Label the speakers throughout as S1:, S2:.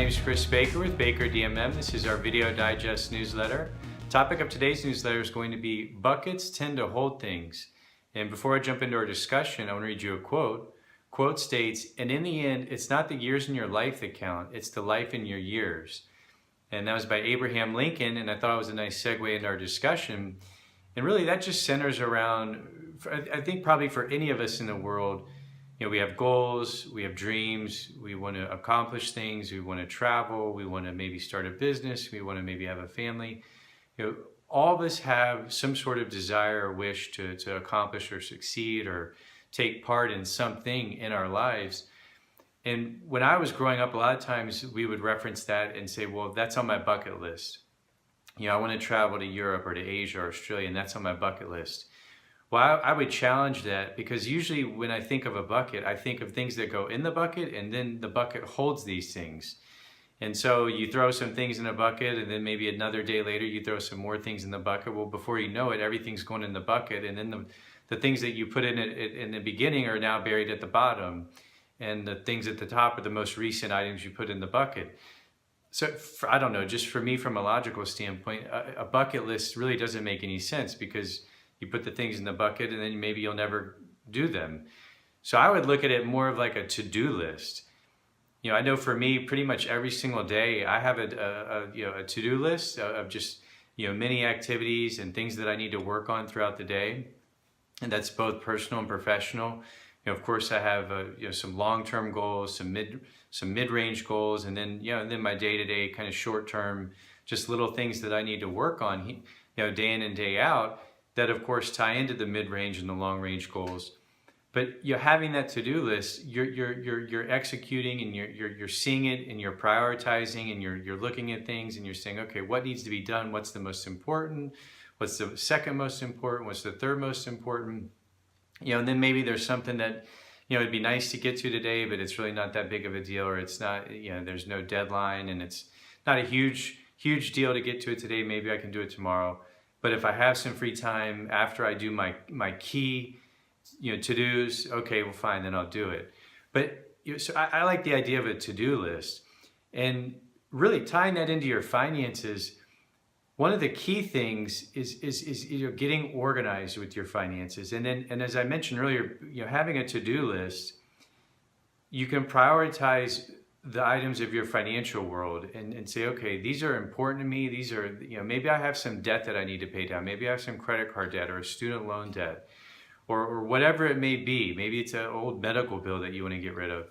S1: name is Chris Baker with Baker DMM. This is our video digest newsletter. Topic of today's newsletter is going to be buckets tend to hold things. And before I jump into our discussion, I want to read you a quote. Quote states, and in the end, it's not the years in your life that count, it's the life in your years. And that was by Abraham Lincoln, and I thought it was a nice segue into our discussion. And really that just centers around, I think probably for any of us in the world, we have goals, we have dreams, we want to accomplish things, we want to travel, we want to maybe start a business, we want to maybe have a family. All of us have some sort of desire or wish to accomplish or succeed or take part in something in our lives. And when I was growing up, a lot of times we would reference that and say, well, that's on my bucket list. I want to travel to Europe or to Asia or Australia, and that's on my bucket list. Well, I would challenge that, because usually when I think of a bucket, I think of things that go in the bucket, and then the bucket holds these things. And so you throw some things in a bucket, and then maybe another day later you throw some more things in the bucket. Well, before you know it, everything's going in the bucket, and then the things that you put in it in the beginning are now buried at the bottom, and the things at the top are the most recent items you put in the bucket. So I don't know, just for me from a logical standpoint, a bucket list really doesn't make any sense, because you put the things in the bucket and then maybe you'll never do them. So I would look at it more of like a to-do list. I know for me, pretty much every single day, I have a to-do list of just many activities and things that I need to work on throughout the day, and that's both personal and professional. Of course, I have some long-term goals, some mid-range goals, and then my day-to-day kind of short-term, just little things that I need to work on, day in and day out, that of course tie into the mid-range and the long-range goals. But having that to-do list, you're executing, and you're seeing it, and you're prioritizing, and you're looking at things, and you're saying, okay, what needs to be done? What's the most important? What's the second most important? What's the third most important? And then maybe there's something that it'd be nice to get to today, but it's really not that big of a deal, or it's not, there's no deadline, and it's not a huge deal to get to it today. Maybe I can do it tomorrow. But if I have some free time after I do my key, to-dos, okay, well, fine, then I'll do it. But so I like the idea of a to-do list, and really tying that into your finances. One of the key things is getting organized with your finances, and as I mentioned earlier, having a to-do list, you can prioritize the items of your financial world and say, okay, these are important to me. These are, maybe I have some debt that I need to pay down. Maybe I have some credit card debt or a student loan debt, or whatever it may be. Maybe it's an old medical bill that you want to get rid of.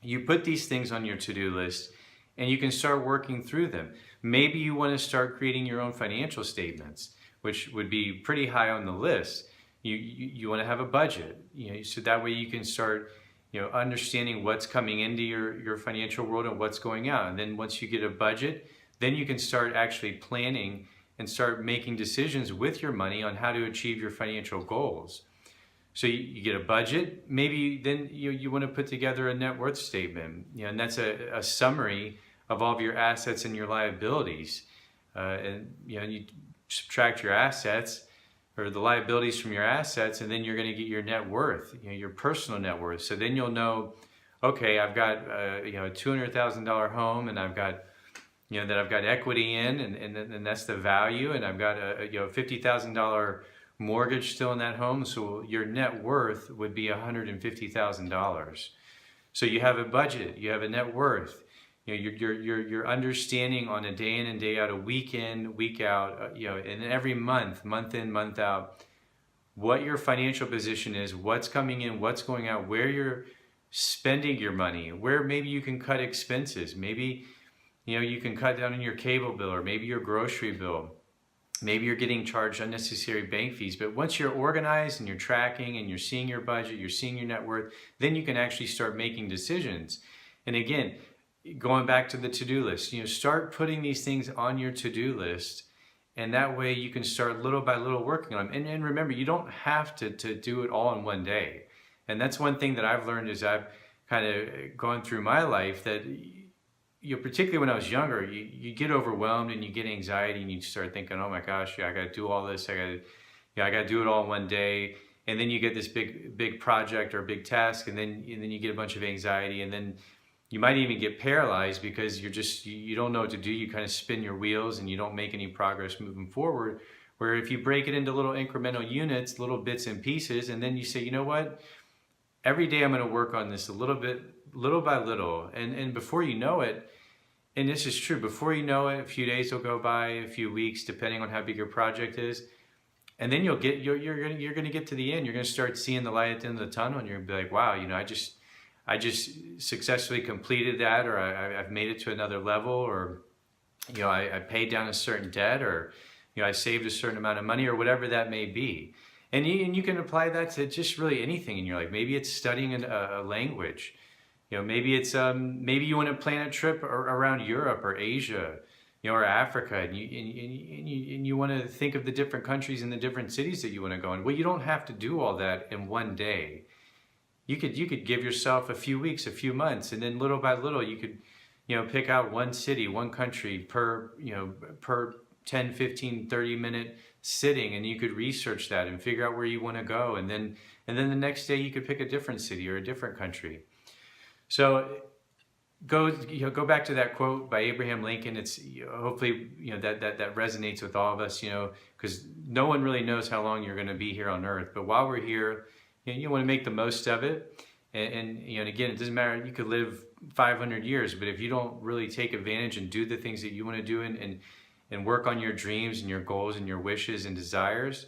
S1: You put these things on your to-do list, and you can start working through them. Maybe you want to start creating your own financial statements, which would be pretty high on the list. You want to have a budget, so that way you can start understanding what's coming into your financial world and what's going out. And then once you get a budget, then you can start actually planning and start making decisions with your money on how to achieve your financial goals. So you get a budget, maybe then you want to put together a net worth statement, and that's a summary of all of your assets and your liabilities. And you subtract your assets or the liabilities from your assets, and then you're going to get your net worth, your personal net worth. So then you'll know, okay, I've got a $200,000 home, and I've got that I've got equity in, and that's the value, and I've got a $50,000 mortgage still in that home. So your net worth would be $150,000. So you have a budget, you have a net worth. You're understanding on a day in and day out, a week in, week out, and every month in, month out, what your financial position is, what's coming in, what's going out, where you're spending your money, where maybe you can cut expenses. Maybe, you can cut down on your cable bill, or maybe your grocery bill. Maybe you're getting charged unnecessary bank fees. But once you're organized and you're tracking and you're seeing your budget, you're seeing your net worth, then you can actually start making decisions. And again, going back to the to-do list, start putting these things on your to-do list, and that way you can start little by little working on them. And remember, you don't have to do it all in one day. And that's one thing that I've learned as I've kind of gone through my life, that particularly when I was younger, you get overwhelmed and you get anxiety, and you start thinking, oh my gosh, I got to do all this, I got to do it all in one day. And then you get this big project or big task, and then you get a bunch of anxiety, and then You might even get paralyzed because you don't know what to do. You kind of spin your wheels and you don't make any progress moving forward. Where if you break it into little incremental units, little bits and pieces, and then you say, you know what? Every day I'm going to work on this a little bit, little by little. And before you know it, and this is true, before you know it, a few days will go by, a few weeks, depending on how big your project is. And then you're going to get to the end. You're going to start seeing the light at the end of the tunnel, and you're going to be like, wow, you know, I just successfully completed that, or I've made it to another level, or, you know, I paid down a certain debt, or, you know, I saved a certain amount of money, or whatever that may be. And you can apply that to just really anything in your life. Maybe it's studying a language. You know, maybe it's maybe you want to plan a trip around Europe or Asia, you know, or Africa, and you want to think of the different countries and the different cities that you want to go in. Well, you don't have to do all that in one day. You could give yourself a few weeks, a few months, and then little by little you could, you know, pick out one city, one country per 10, 15, 30-minute sitting, and you could research that and figure out where you want to go, and then the next day you could pick a different city or a different country. So go back to that quote by Abraham Lincoln. It's hopefully that resonates with all of us, because no one really knows how long you're going to be here on earth. But while we're here, you want to make the most of it. And again, it doesn't matter. You could live 500 years, but if you don't really take advantage and do the things that you want to do and work on your dreams and your goals and your wishes and desires,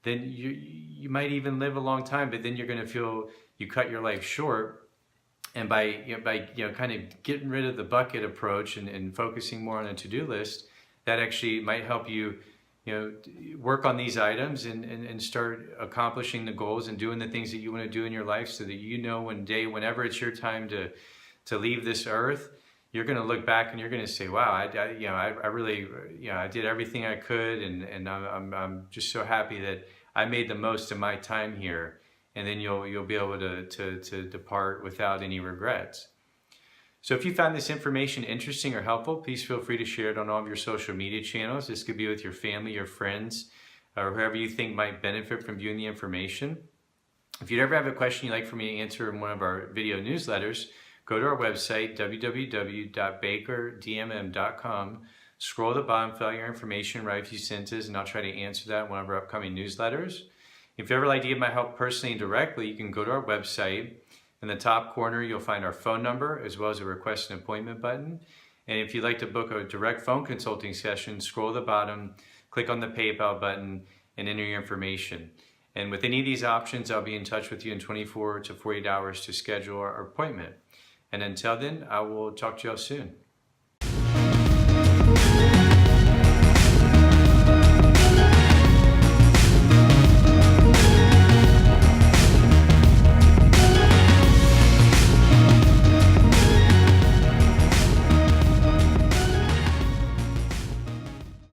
S1: then you might even live a long time. But then you're going to feel you cut your life short. And by kind of getting rid of the bucket approach and focusing more on a to-do list, that actually might help you, work on these items and start accomplishing the goals and doing the things that you want to do in your life, so that whenever it's your time to leave this earth, you're going to look back and you're going to say, wow, I really I did everything I could, and I'm just so happy that I made the most of my time here. And then you'll be able to depart without any regrets. So if you found this information interesting or helpful, please feel free to share it on all of your social media channels. This could be with your family, your friends, or whoever you think might benefit from viewing the information. If you'd ever have a question you'd like for me to answer in one of our video newsletters, go to our website, www.bakerdmm.com. Scroll to the bottom, fill out your information, write a few sentences, and I'll try to answer that in one of our upcoming newsletters. If you ever like to get my help personally and directly, you can go to our website. In the top corner, you'll find our phone number as well as a request an appointment button. And if you'd like to book a direct phone consulting session, scroll to the bottom, click on the PayPal button, and enter your information. And with any of these options, I'll be in touch with you in 24 to 48 hours to schedule our appointment. And until then, I will talk to you all soon.